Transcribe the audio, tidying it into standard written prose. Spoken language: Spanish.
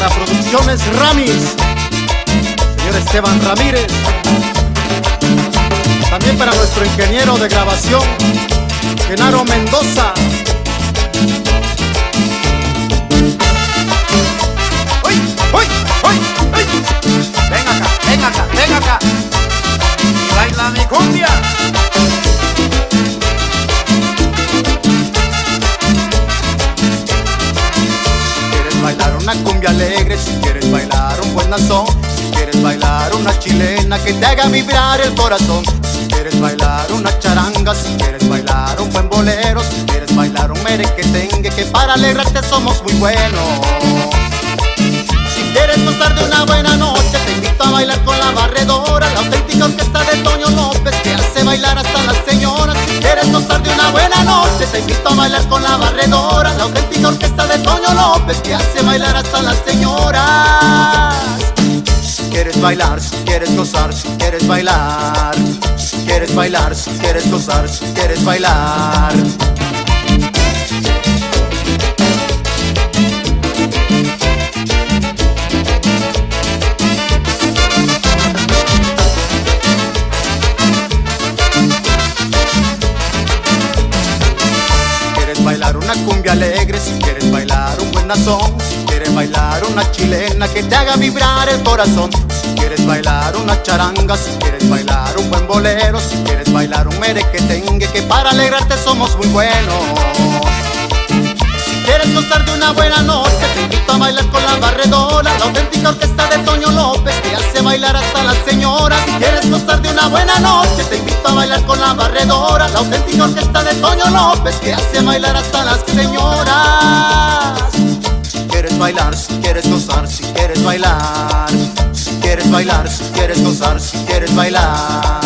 para Producciones Ramis, señor Esteban Ramírez. También para nuestro ingeniero de grabación, Genaro Mendoza. ¡Uy! ¡Uy! ¡Uy! ¡Uy! Ven acá, ven acá, ven acá. Y baila mi cumbia. Bailar una cumbia alegre, si quieres bailar un buen danzón, si quieres bailar una chilena que te haga vibrar el corazón, si quieres bailar una charanga, si quieres bailar un buen bolero, si quieres bailar un merequetengue, que para alegrarte somos muy buenos. Si quieres gozar de una buena noche, te invito a bailar con la barredora, la auténtica orquesta de Toño López, que hace bailar hasta las señoras. Si quieres gozar de una buena noche, te invito a bailar con la barredora, la auténtica orquesta de Toño López, que hace bailar hasta las señoras. Si quieres bailar, si quieres gozar, si quieres bailar, si quieres bailar, si quieres gozar, si quieres bailar. Bailar una cumbia alegre, si quieres bailar un buen danzón, si quieres bailar una chilena que te haga vibrar el corazón, si quieres bailar una charanga, si quieres bailar un buen bolero, si quieres bailar un merequetengue, que para alegrarte somos muy buenos. Si quieres gozar de una buena noche, te invito a bailar con la barredora, la auténtica orquesta de Toño López, que hace bailar hasta las señoras. Si quieres gozar de una buena noche, te invito a bailar con la barredora, la auténtica orquesta de Toño López, que hace bailar hasta las señoras. Si quieres bailar, si quieres gozar, si quieres bailar, si quieres bailar, si quieres gozar, si quieres bailar.